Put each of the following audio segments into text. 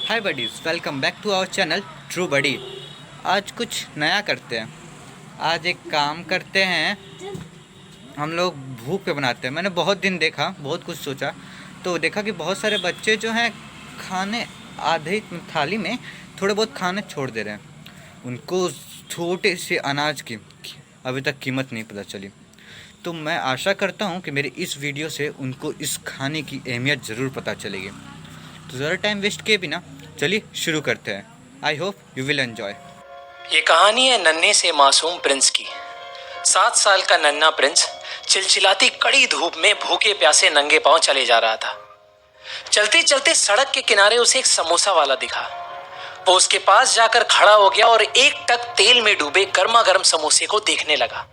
Hi buddies, welcome back to our channel true buddy. आज कुछ नया करते हैं। आज एक काम करते हैं, हम लोग भूख पे बनाते हैं। मैंने बहुत दिन देखा, बहुत कुछ सोचा, तो देखा कि बहुत सारे बच्चे जो हैं खाने आधे थाली में थोड़े बहुत खाने छोड़ दे रहे हैं। उनको छोटे से अनाज की अभी तक कीमत नहीं पता चली। तो मैं आशा करता हूँ कि मेरी इस वीडियो से उनको इस खाने की अहमियत ज़रूर पता चलेगी। तो ज़्यादा टाइम वेस्ट किए बिना चलिए शुरू करते हैं। I hope you will enjoy. ये कहानी है नन्हे से मासूम प्रिंस की। 7 साल का नन्हा प्रिंस चिलचिलाती कड़ी धूप में भूखे प्यासे नंगे पांव चले जा रहा था। चलते चलते सड़क के किनारे उसे एक समोसा वाला दिखा। वो उसके पास जाकर खड़ा हो गया और एक टक तेल में डूबे गर्मा गर्म समोसे को देखने लगा।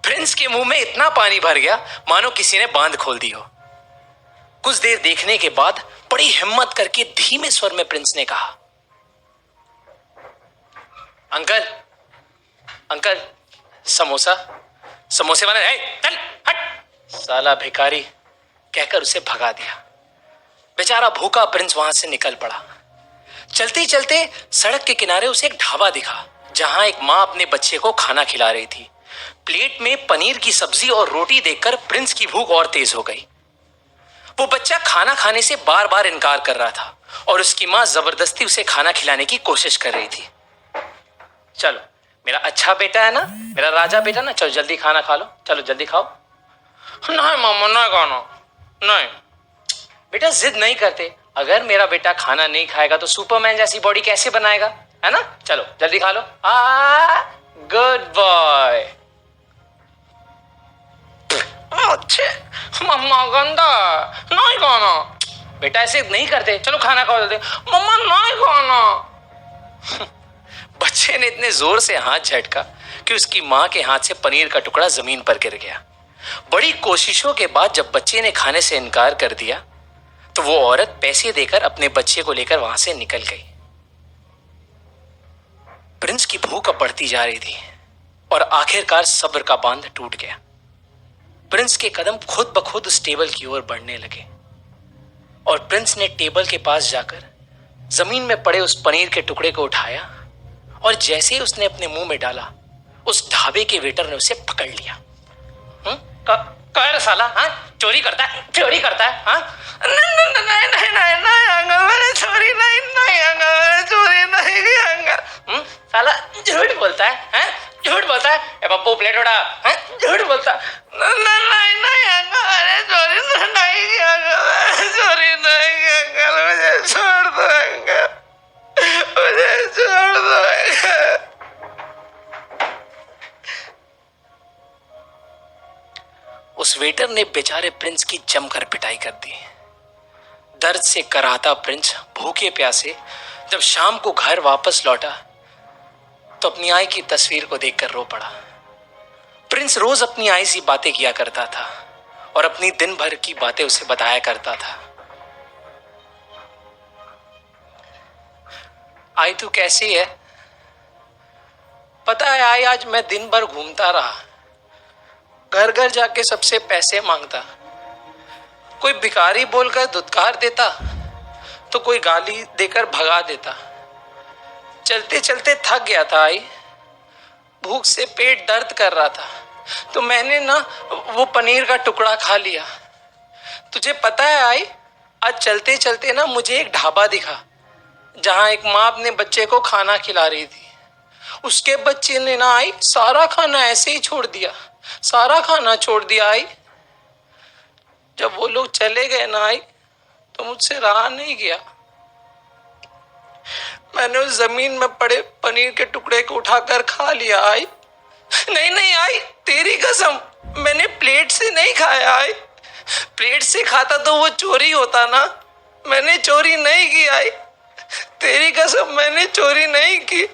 प्रिंस के मुंह में इतना पानी भर गया मानो किसी ने बांध खोल दी हो। कुछ देर देखने के बाद बड़ी हिम्मत करके धीमे स्वर में प्रिंस ने कहा, अंकल अंकल समोसा। समोसे वाला चल हट। साला भिखारी कहकर उसे भगा दिया। बेचारा भूखा प्रिंस वहां से निकल पड़ा। चलते चलते सड़क के किनारे उसे एक ढाबा दिखा जहां एक मां अपने बच्चे को खाना खिला रही थी। प्लेट में पनीर की सब्जी और रोटी देखकर प्रिंस की भूख और तेज हो गई। वो बच्चा खाना खाने से बार बार इनकार कर रहा था और उसकी मां जबरदस्ती उसे खाना खिलाने की कोशिश कर रही थी। चलो मेरा अच्छा बेटा है ना, मेरा राजा बेटा ना, चलो जल्दी खाना खा लो, चलो जल्दी खाओ। नहीं मामा नहीं खाना, नहीं। बेटा जिद नहीं करते, अगर मेरा बेटा खाना नहीं खाएगा तो सुपरमैन जैसी बॉडी कैसे बनाएगा, है ना? चलो जल्दी खा लो। Good boy. अच्छे मम्मा गंदा नहीं खाना। बेटा ऐसे नहीं करते, चलो खाना खाओ जल्दी। मम्मा नहीं खाना। बच्चे ने इतने जोर से हाथ झटका कि उसकी मां के हाथ से पनीर का टुकड़ा जमीन पर गिर गया। बड़ी कोशिशों के बाद जब बच्चे ने खाने से इनकार कर दिया तो वो औरत पैसे देकर अपने बच्चे को लेकर वहां से निकल गई। प्रिंस की भूख अब बढ़ती जा रही थी और आखिरकार सब्र का बांध टूट गया। प्रिंस के कदम खुद ब खुद उस टेबल की ओर बढ़ने लगे और प्रिंस ने टेबल के पास जाकर जमीन में पड़े उस पनीर के टुकड़े को उठाया और जैसे ही उसने अपने मुंह में डाला उस ढाबे के वेटर ने उसे पकड़ लिया। साला हाँ चोरी करता है, चोरी करता है हाँ? नहीं मैंने चोरी नहीं अंकल, मैंने चोरी नहीं की अंकल। साला झूठ बोलता है हाँ? झूठ बोलता है। ए पप्पू प्लेट उठा। हाँ झूठ बोलता। नहीं अंकल मैंने चोरी नहीं की अंकल, मैंने चोरी नहीं की अंकल, मुझे छोड़ दो अंकल, मुझे छोड़ दो अंकल। उस वेटर ने बेचारे प्रिंस की जमकर पिटाई कर दी। दर्द से कराहता प्रिंस भूखे प्यासे जब शाम को घर वापस लौटा तो अपनी आई की तस्वीर को देखकर रो पड़ा। प्रिंस रोज अपनी आई सी बातें किया करता था और अपनी दिन भर की बातें उसे बताया करता था। आई तू कैसी है? पता है आई, आज मैं दिन भर घूमता रहा, घर घर जाके सबसे पैसे मांगता। कोई भिखारी बोलकर धुतकार देता तो कोई गाली देकर भगा देता। चलते चलते थक गया था आई, भूख से पेट दर्द कर रहा था तो मैंने ना वो पनीर का टुकड़ा खा लिया। तुझे पता है आई, आज चलते चलते ना मुझे एक ढाबा दिखा जहां एक माँ अपने बच्चे को खाना खिला रही थी। उसके बच्चे ने ना आई सारा खाना ऐसे ही छोड़ दिया, सारा खाना छोड़ दिया आई। जब वो लोग चले गए ना आई तो मुझसे रहा नहीं गया। मैंने उस जमीन में पड़े पनीर के टुकड़े को उठाकर खा लिया आई। नहीं आई, तेरी कसम मैंने प्लेट से नहीं खाया आई। प्लेट से खाता तो वो चोरी होता ना, मैंने चोरी नहीं की आई। तेरी कसम मैंने चोरी नहीं की।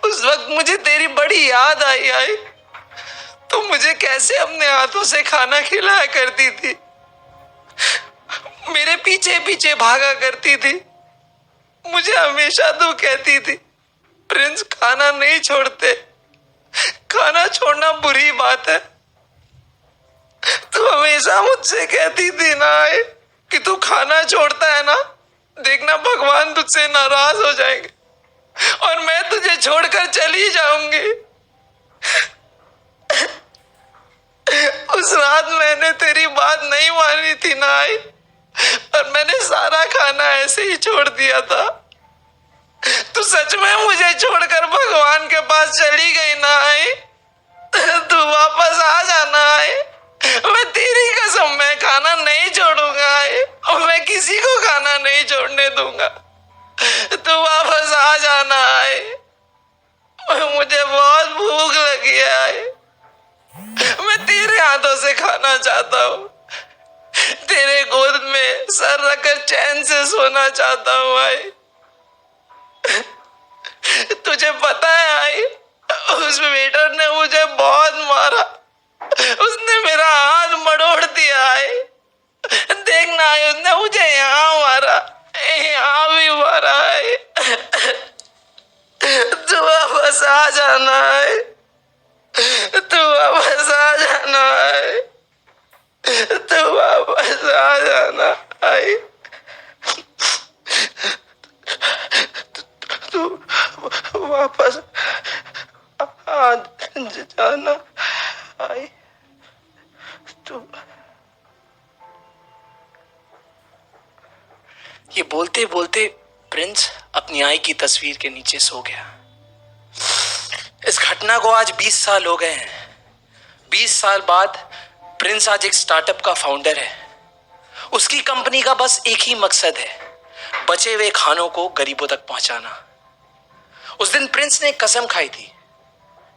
उस वक्त मुझे तेरी बड़ी याद आई तो मुझे कैसे अपने हाथों से खाना खिलाया करती थी, मेरे पीछे पीछे भागा करती थी। मुझे हमेशा तो कहती थी प्रिंस खाना नहीं छोड़ते, खाना छोड़ना बुरी बात है। तू हमेशा मुझसे कहती थी ना कि तू खाना छोड़ता है ना, देखना भगवान तुझसे नाराज हो जाएंगे और मैं तुझे छोड़कर चली जाऊंगी। उस रात मैंने तेरी बात नहीं मानी थी ना आई, और मैंने सारा खाना ऐसे ही छोड़ दिया था। तू सच में मुझे छोड़कर भगवान के पास चली गई ना आई? तू वापस आ जाना आई, मैं तेरी कसम मैं खाना नहीं छोड़ूंगा आई, और मैं किसी को खाना नहीं छोड़ने दूंगा। तू वापस आ जाना आई, मुझे बहुत भूख लगी है आई, मैं तेरे हाथों से खाना चाहता हूँ, तेरे गोद में सर रखकर चैन से सोना चाहता हूँ आई। तुझे पता है आई, उस वेटर ने मुझे बहुत मारा, उसने मेरा हाथ मरोड़ दिया आई। देखना आई, उसने मुझे यहाँ मारा, यहाँ भी मारा आई। तू वापस आ जाना है, तू वापस आ जाना है, तू वापस आ जाना है, तू वापस आ जाना है, तू। ये बोलते बोलते प्रिंस अपनी आई की तस्वीर के नीचे सो गया। इस घटना को आज 20 साल हो गए हैं। 20 साल बाद प्रिंस आज एक स्टार्टअप का फाउंडर है। उसकी कंपनी का बस एक ही मकसद है, बचे हुए खानों को गरीबों तक पहुंचाना। उस दिन प्रिंस ने कसम खाई थी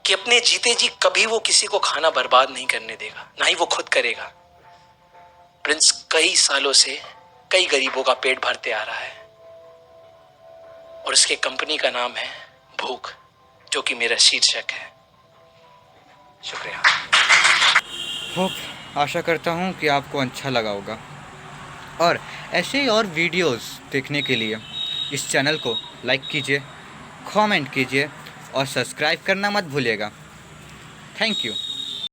कि अपने जीते जी कभी वो किसी को खाना बर्बाद नहीं करने देगा, ना ही वो खुद करेगा। प्रिंस कई सालों से कई गरीबों का पेट भरते आ रहा है, और उसके कंपनी का नाम है भूख, जो कि मेरा शीर्षक है। शुक्रिया। होप आशा करता हूँ कि आपको अच्छा लगा होगा, और ऐसे ही और वीडियोस देखने के लिए इस चैनल को लाइक कीजिए, कमेंट कीजिए और सब्सक्राइब करना मत भूलिएगा। Thank you.